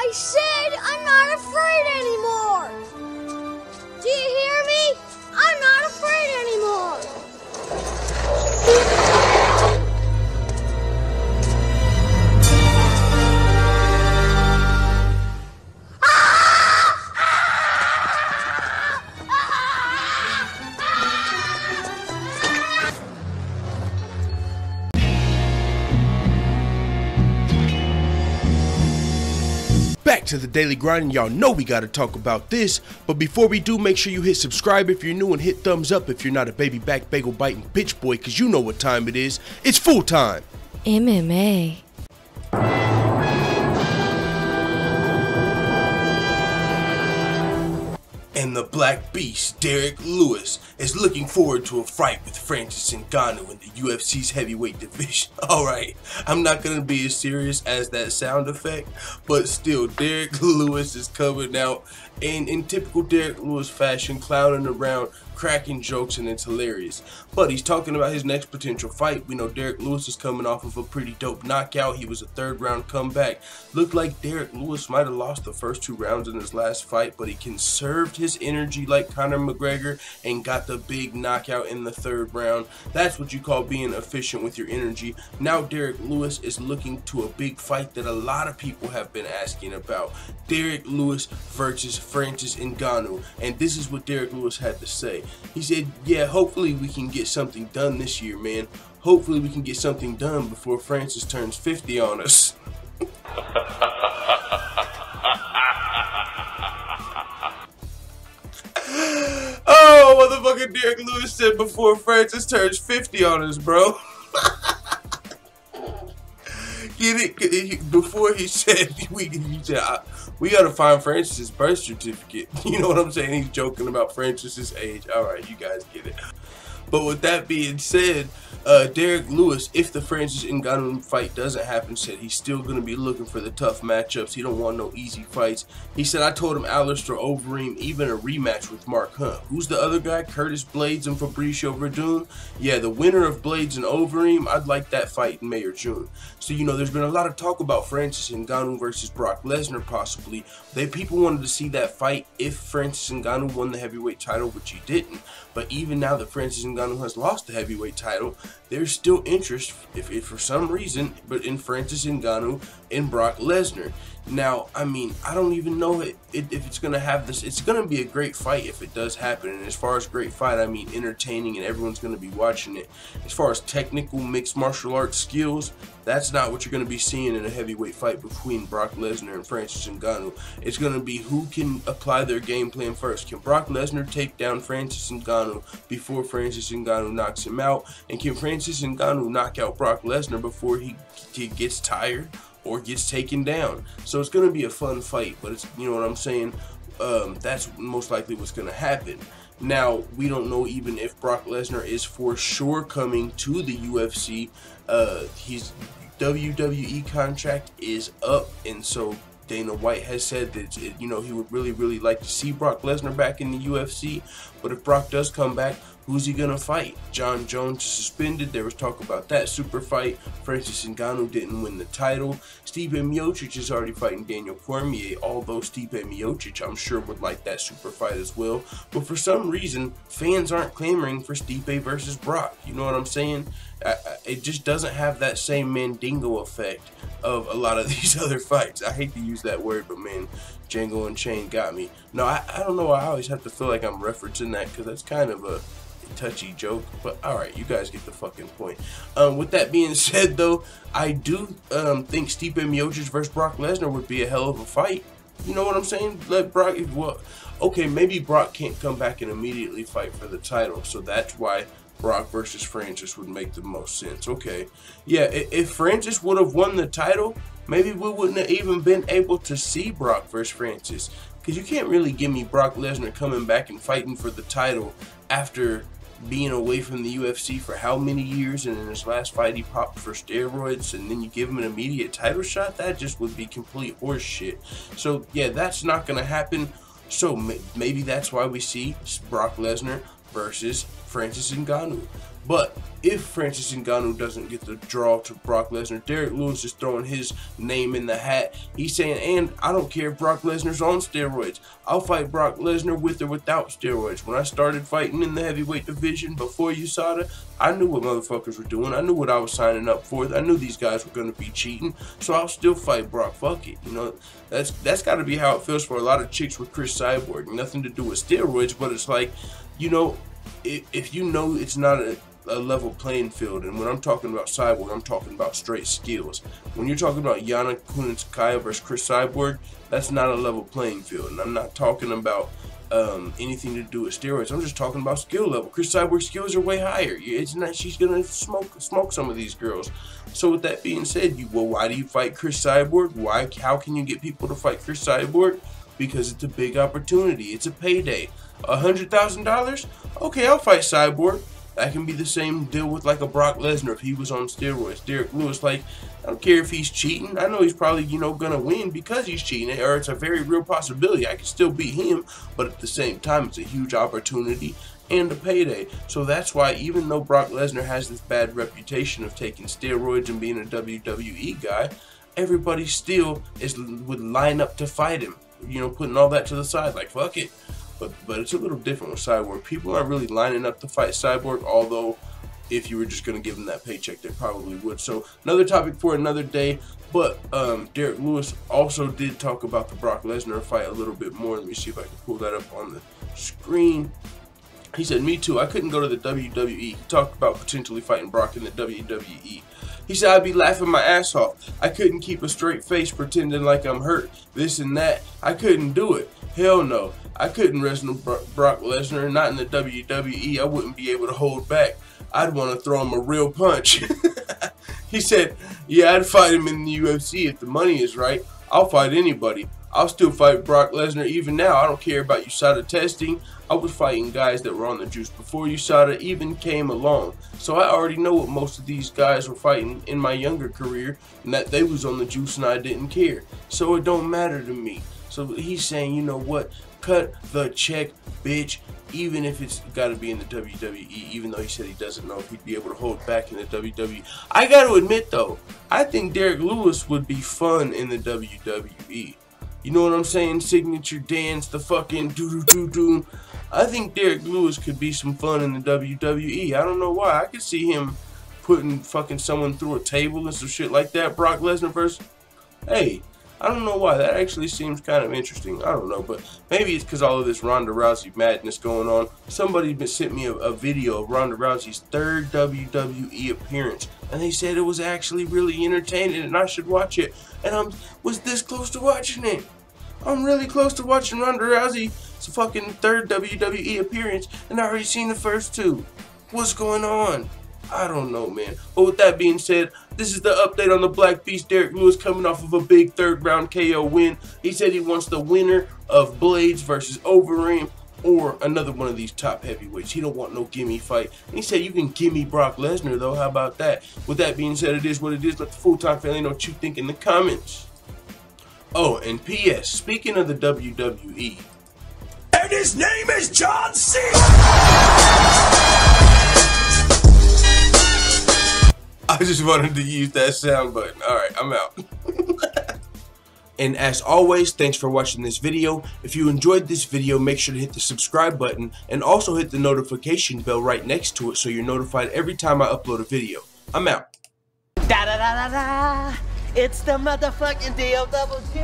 I said I'm not afraid anymore. Do you hear me? I'm not afraid anymore. Back to the daily grind, and y'all know we gotta talk about this, but before we do, make sure you hit subscribe if you're new and hit thumbs up if you're not a baby back bagel biting bitch boy, cause you know what time it is. It's full time. MMA. And the Black Beast, Derrick Lewis, is looking forward to a fight with Francis Ngannou in the UFC's heavyweight division. Alright, I'm not going to be as serious as that sound effect, but still, Derrick Lewis is coming out in typical Derrick Lewis fashion, clowning around, cracking jokes, and it's hilarious. But he's talking about his next potential fight. We know Derrick Lewis is coming off of a pretty dope knockout. He was a third-round comeback. Looked like Derrick Lewis might have lost the first 2 rounds in his last fight, but he conserved his energy like Conor McGregor and got the big knockout in the 3rd round. That's what you call being efficient with your energy. Now Derrick Lewis is looking to a big fight that a lot of people have been asking about. Derrick Lewis versus Francis Ngannou. And this is what Derrick Lewis had to say. He said, yeah, hopefully we can get something done this year, man. Hopefully we can get something done before Francis turns 50 on us. Oh, motherfucking Derrick Lewis said before Francis turns 50 on us, bro. Get it? Before he said, we gotta find Francis's birth certificate. You know what I'm saying? He's joking about Francis's age. Alright, you guys get it. But with that being said, Derrick Lewis, if the Francis Ngannou fight doesn't happen, said he's still going to be looking for the tough matchups. He don't want no easy fights. He said, I told him Alistair Overeem, even a rematch with Mark Hunt. Who's the other guy? Curtis Blades and Fabricio Verdun? Yeah, the winner of Blades and Overeem, I'd like that fight in May or June. So, you know, there's been a lot of talk about Francis Ngannou versus Brock Lesnar possibly. People wanted to see that fight if Francis Ngannou won the heavyweight title, which he didn't. But even now that Francis Ngannou has lost the heavyweight title, there's still interest, if for some reason, but in Francis Ngannou and Brock Lesnar. Now, I mean, I don't even know if it's going to have this. It's going to be a great fight if it does happen. And as far as great fight, I mean entertaining, and everyone's going to be watching it. As far as technical mixed martial arts skills, that's not what you're going to be seeing in a heavyweight fight between Brock Lesnar and Francis Ngannou. It's going to be who can apply their game plan first. Can Brock Lesnar take down Francis Ngannou before Francis Ngannou knocks him out? And can Francis Ngannou knock out Brock Lesnar before he gets tired or gets taken down? So it's going to be a fun fight, but it's, you know what I'm saying, that's most likely what's going to happen. Now, we don't know even if Brock Lesnar is for sure coming to the UFC. His WWE contract is up, and so Dana White has said that, you know, he would really like to see Brock Lesnar back in the UFC. But if Brock does come back, who's he gonna fight? John Jones suspended. There was talk about that super fight. Francis Ngannou didn't win the title. Stipe Miocic is already fighting Daniel Cormier, although Stipe Miocic, I'm sure, would like that super fight as well. But for some reason, fans aren't clamoring for Stipe versus Brock. You know what I'm saying? It just doesn't have that same Mandingo effect of a lot of these other fights. I hate to use that word, but man, Django Unchained got me. No, I don't know. I always have to feel like I'm referencing that because that's kind of a touchy joke, but alright, you guys get the fucking point. With that being said, though, I do think Stipe Miocic versus Brock Lesnar would be a hell of a fight. You know what I'm saying? Let Brock, well, okay, maybe Brock can't come back and immediately fight for the title, so that's why Brock versus Francis would make the most sense. Okay, yeah, if Francis would have won the title, maybe we wouldn't have even been able to see Brock versus Francis, because you can't really give me Brock Lesnar coming back and fighting for the title after being away from the UFC for how many years, and in his last fight he popped for steroids, and then you give him an immediate title shot. That just would be complete horse shit. So yeah, that's not gonna happen. So maybe that's why we see Brock Lesnar versus Francis Ngannou. But if Francis Ngannou doesn't get the draw to Brock Lesnar, Derrick Lewis is throwing his name in the hat. He's saying, and I don't care if Brock Lesnar's on steroids. I'll fight Brock Lesnar with or without steroids. When I started fighting in the heavyweight division before Usada, I knew what motherfuckers were doing. I knew what I was signing up for. I knew these guys were going to be cheating. So I'll still fight Brock. Fuck it. You know, that's got to be how it feels for a lot of chicks with Chris Cyborg. Nothing to do with steroids, but it's like, you know, if you know it's not a level playing field, and when I'm talking about Cyborg, I'm talking about straight skills. When you're talking about Yana Kunitskaya versus Chris Cyborg, that's not a level playing field, and I'm not talking about anything to do with steroids. I'm just talking about skill level. Chris Cyborg's skills are way higher. It's not, she's gonna smoke some of these girls. So with that being said, well, why do you fight Chris Cyborg? Why? How can you get people to fight Chris Cyborg? Because it's a big opportunity. It's a payday. $100,000? Okay, I'll fight Cyborg. That can be the same deal with like a Brock Lesnar if he was on steroids. Derrick Lewis, like, I don't care if he's cheating. I know he's probably, you know, gonna win because he's cheating, or it's a very real possibility. I can still beat him, but at the same time, it's a huge opportunity and a payday. So that's why, even though Brock Lesnar has this bad reputation of taking steroids and being a WWE guy, everybody still would line up to fight him. You know, putting all that to the side, like, fuck it. But it's a little different with Cyborg. People aren't really lining up to fight Cyborg, although if you were just going to give them that paycheck, they probably would. So another topic for another day. But Derrick Lewis also did talk about the Brock Lesnar fight a little bit more. Let me see if I can pull that up on the screen. He said, me too, I couldn't go to the WWE. He talked about potentially fighting Brock in the WWE. He said, I'd be laughing my ass off. I couldn't keep a straight face pretending like I'm hurt, this and that. I couldn't do it. Hell no. I couldn't wrestle Brock Lesnar, not in the WWE. I wouldn't be able to hold back. I'd want to throw him a real punch. He said, yeah, I'd fight him in the UFC if the money is right. I'll fight anybody. I'll still fight Brock Lesnar even now. I don't care about USADA testing. I was fighting guys that were on the juice before USADA even came along. So I already know what most of these guys were fighting in my younger career, and that they was on the juice and I didn't care. So it don't matter to me. So he's saying, you know what? Cut the check, bitch. Even if it's got to be in the WWE, even though he said he doesn't know if he'd be able to hold back in the WWE. I got to admit, though, I think Derrick Lewis would be fun in the WWE. You know what I'm saying? Signature dance, the fucking doo-doo-doo-doo. I think Derrick Lewis could be some fun in the WWE. I don't know why. I could see him putting fucking someone through a table and some shit like that. Brock Lesnar versus... Hey, I don't know why. That actually seems kind of interesting. I don't know, but maybe it's because all of this Ronda Rousey madness going on. Somebody sent me a video of Ronda Rousey's third WWE appearance, and they said it was actually really entertaining and I should watch it. And I was this close to watching it. I'm really close to watching Ronda Rousey's fucking third WWE appearance, and I already seen the first two. What's going on? I don't know, man. But with that being said, this is the update on the Black Beast. Derrick Lewis coming off of a big third round KO win. He said he wants the winner of Blades versus Overeem or another one of these top heavyweights. He don't want no gimme fight. And he said you can gimme Brock Lesnar though. How about that? With that being said, it is what it is. Let the full-time family know what you think in the comments. Oh, and P.S. Speaking of the WWE. And his name is John C. I just wanted to use that sound button. Alright, I'm out. And as always, thanks for watching this video. If you enjoyed this video, make sure to hit the subscribe button and also hit the notification bell right next to it so you're notified every time I upload a video. I'm out. Da da da da da. It's the motherfucking DOWG.